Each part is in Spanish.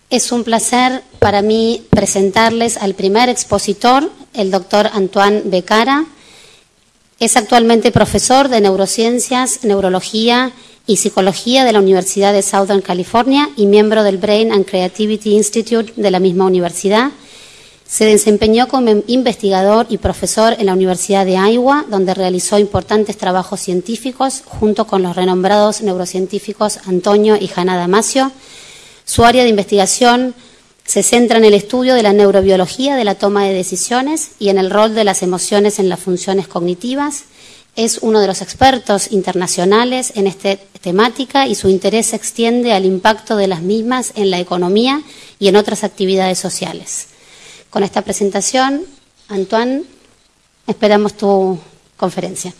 Es un placer para mí presentarles al primer expositor, el doctor Antoine Becara. Es actualmente profesor de neurociencias, neurología y psicología de la Universidad de Southern California y miembro del Brain and Creativity Institute de la misma universidad. Se desempeñó como investigador y profesor en la Universidad de Iowa, donde realizó importantes trabajos científicos junto con los renombrados neurocientíficos Antonio y Hannah Damasio. Su área de investigación se centra en el estudio de la neurobiología de la toma de decisiones y en el rol de las emociones en las funciones cognitivas. Es uno de los expertos internacionales en esta temática y su interés se extiende al impacto de las mismas en la economía y en otras actividades sociales. Con esta presentación, Antoine, esperamos tu conferencia.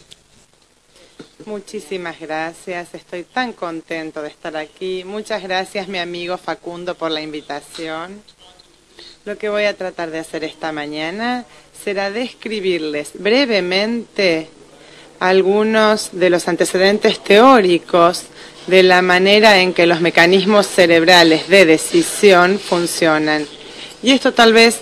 Muchísimas gracias, estoy tan contento de estar aquí. Muchas gracias, mi amigo Facundo, por la invitación. Lo que voy a tratar de hacer esta mañana será describirles brevemente algunos de los antecedentes teóricos de la manera en que los mecanismos cerebrales de decisión funcionan. Y esto tal vez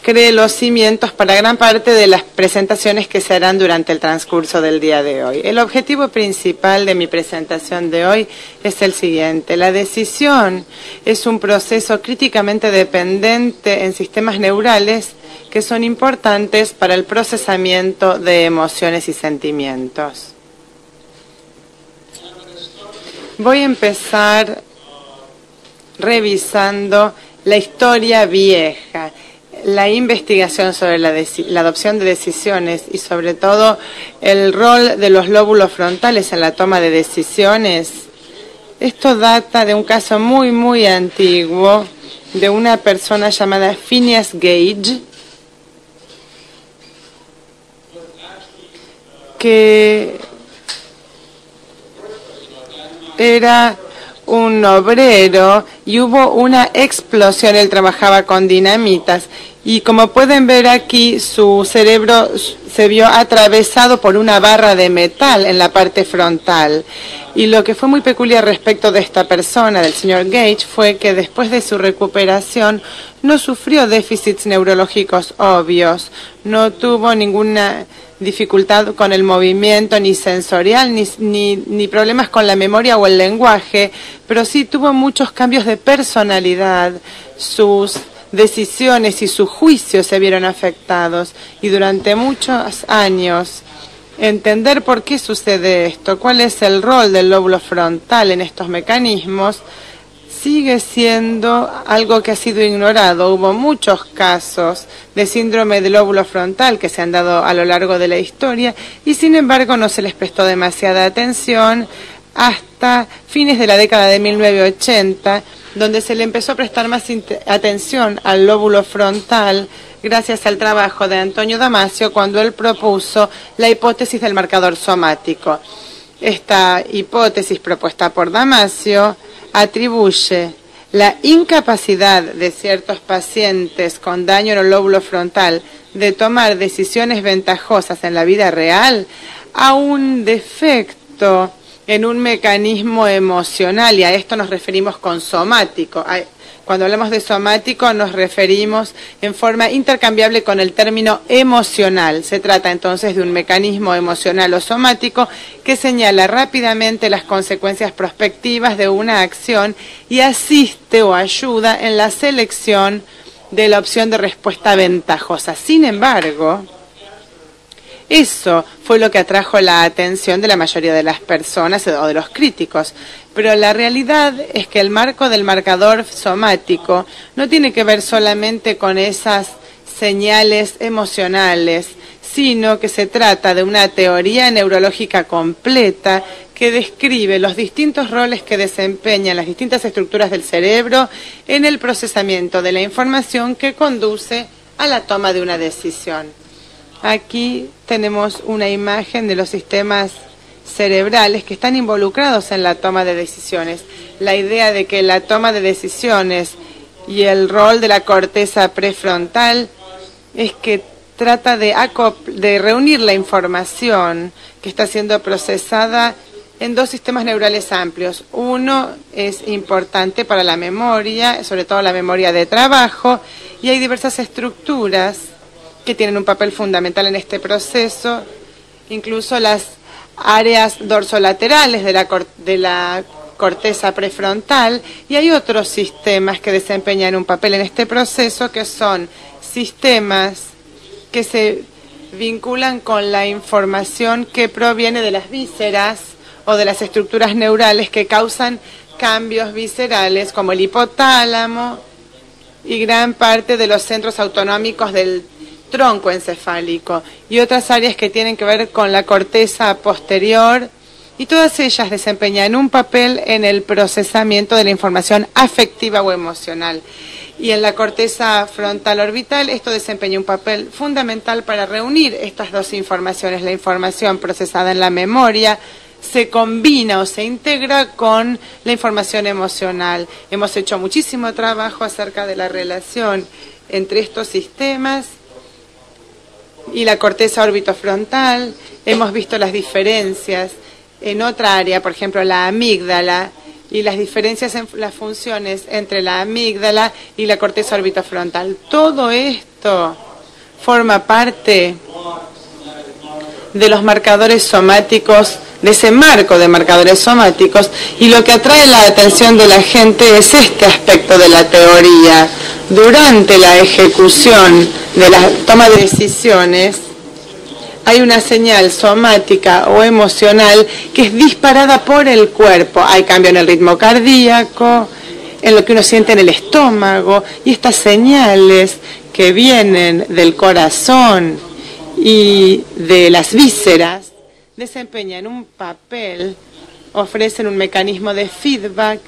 cree los cimientos para gran parte de las presentaciones que se harán durante el transcurso del día de hoy. El objetivo principal de mi presentación de hoy es el siguiente. La decisión es un proceso críticamente dependiente en sistemas neurales que son importantes para el procesamiento de emociones y sentimientos. Voy a empezar revisando la historia vieja, la investigación sobre la adopción de decisiones y sobre todo el rol de los lóbulos frontales en la toma de decisiones. Esto data de un caso muy antiguo de una persona llamada Phineas Gage, que era un obrero y hubo una explosión. Él trabajaba con dinamitas y como pueden ver aquí, su cerebro se vio atravesado por una barra de metal en la parte frontal. Y lo que fue muy peculiar respecto de esta persona, del señor Gage, fue que después de su recuperación no sufrió déficits neurológicos obvios, no tuvo ninguna dificultad con el movimiento, ni sensorial, ni problemas con la memoria o el lenguaje, pero sí tuvo muchos cambios de personalidad. Sus decisiones y su juicio se vieron afectados y durante muchos años entender por qué sucede esto, cuál es el rol del lóbulo frontal en estos mecanismos, sigue siendo algo que ha sido ignorado. Hubo muchos casos de síndrome del lóbulo frontal que se han dado a lo largo de la historia y sin embargo no se les prestó demasiada atención hasta fines de la década de 1980, donde se le empezó a prestar más atención al lóbulo frontal gracias al trabajo de Antonio Damasio cuando él propuso la hipótesis del marcador somático. Esta hipótesis propuesta por Damasio atribuye la incapacidad de ciertos pacientes con daño en el lóbulo frontal de tomar decisiones ventajosas en la vida real a un defecto en un mecanismo emocional, y a esto nos referimos con somático. Cuando hablamos de somático nos referimos en forma intercambiable con el término emocional. Se trata entonces de un mecanismo emocional o somático que señala rápidamente las consecuencias prospectivas de una acción y asiste o ayuda en la selección de la opción de respuesta ventajosa. Sin embargo, eso fue lo que atrajo la atención de la mayoría de las personas o de los críticos. Pero la realidad es que el marco del marcador somático no tiene que ver solamente con esas señales emocionales, sino que se trata de una teoría neurológica completa que describe los distintos roles que desempeñan las distintas estructuras del cerebro en el procesamiento de la información que conduce a la toma de una decisión. Aquí tenemos una imagen de los sistemas cerebrales que están involucrados en la toma de decisiones. La idea de que la toma de decisiones y el rol de la corteza prefrontal es que trata de reunir la información que está siendo procesada en dos sistemas neurales amplios. Uno es importante para la memoria, sobre todo la memoria de trabajo, y hay diversas estructuras que tienen un papel fundamental en este proceso, incluso las áreas dorsolaterales de la corteza prefrontal, y hay otros sistemas que desempeñan un papel en este proceso, que son sistemas que se vinculan con la información que proviene de las vísceras o de las estructuras neurales que causan cambios viscerales, como el hipotálamo y gran parte de los centros autonómicos del tronco encefálico, y otras áreas que tienen que ver con la corteza posterior, y todas ellas desempeñan un papel en el procesamiento de la información afectiva o emocional. Y en la corteza frontal orbital esto desempeña un papel fundamental para reunir estas dos informaciones. La información procesada en la memoria se combina o se integra con la información emocional. Hemos hecho muchísimo trabajo acerca de la relación entre estos sistemas y la corteza orbitofrontal. Hemos visto las diferencias en otra área, por ejemplo la amígdala, y las diferencias en las funciones entre la amígdala y la corteza orbitofrontal. Todo esto forma parte de los marcadores somáticos, de ese marco de marcadores somáticos, y lo que atrae la atención de la gente es este aspecto de la teoría. Durante la ejecución de la toma de decisiones, hay una señal somática o emocional que es disparada por el cuerpo. Hay cambio en el ritmo cardíaco, en lo que uno siente en el estómago, y estas señales que vienen del corazón y de las vísceras desempeñan un papel, ofrecen un mecanismo de feedback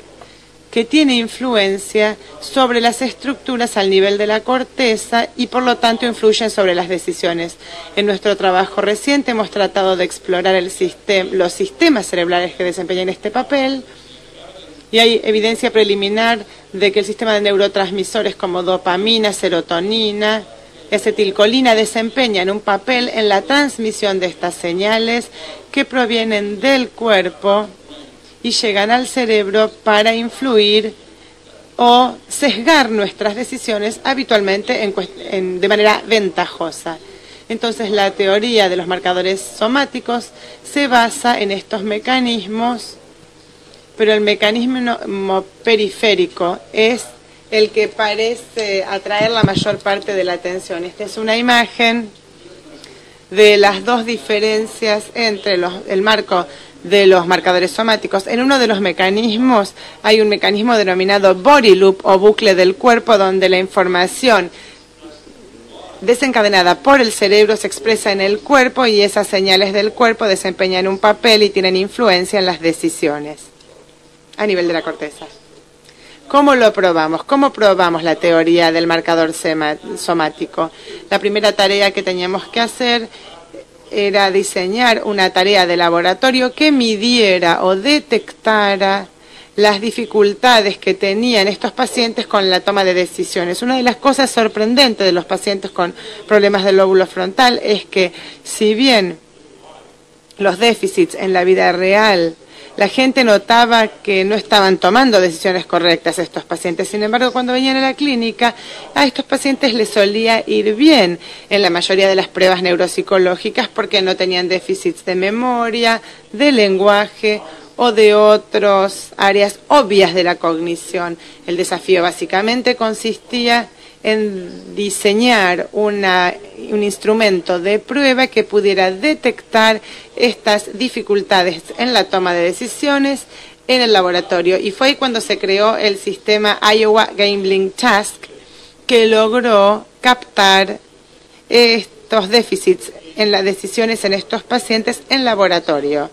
que tiene influencia sobre las estructuras al nivel de la corteza y por lo tanto influyen sobre las decisiones. En nuestro trabajo reciente hemos tratado de explorar los sistemas cerebrales que desempeñan este papel, y hay evidencia preliminar de que el sistema de neurotransmisores como dopamina, serotonina, acetilcolina desempeñan un papel en la transmisión de estas señales que provienen del cuerpo y llegan al cerebro para influir o sesgar nuestras decisiones habitualmente de manera ventajosa. Entonces la teoría de los marcadores somáticos se basa en estos mecanismos, pero el mecanismo periférico es el que parece atraer la mayor parte de la atención. Esta es una imagen de las dos diferencias entre el marco de los marcadores somáticos. En uno de los mecanismos hay un mecanismo denominado body loop o bucle del cuerpo, donde la información desencadenada por el cerebro se expresa en el cuerpo, y esas señales del cuerpo desempeñan un papel y tienen influencia en las decisiones a nivel de la corteza. ¿Cómo lo probamos? ¿Cómo probamos la teoría del marcador somático? La primera tarea que teníamos que hacer era diseñar una tarea de laboratorio que midiera o detectara las dificultades que tenían estos pacientes con la toma de decisiones. Una de las cosas sorprendentes de los pacientes con problemas del lóbulo frontal es que, si bien los déficits en la vida real, la gente notaba que no estaban tomando decisiones correctas estos pacientes. Sin embargo, cuando venían a la clínica, a estos pacientes les solía ir bien en la mayoría de las pruebas neuropsicológicas, porque no tenían déficits de memoria, de lenguaje o de otras áreas obvias de la cognición. El desafío básicamente consistía en diseñar un instrumento de prueba que pudiera detectar estas dificultades en la toma de decisiones en el laboratorio. Y fue ahí cuando se creó el sistema Iowa Gambling Task, que logró captar estos déficits en las decisiones en estos pacientes en laboratorio.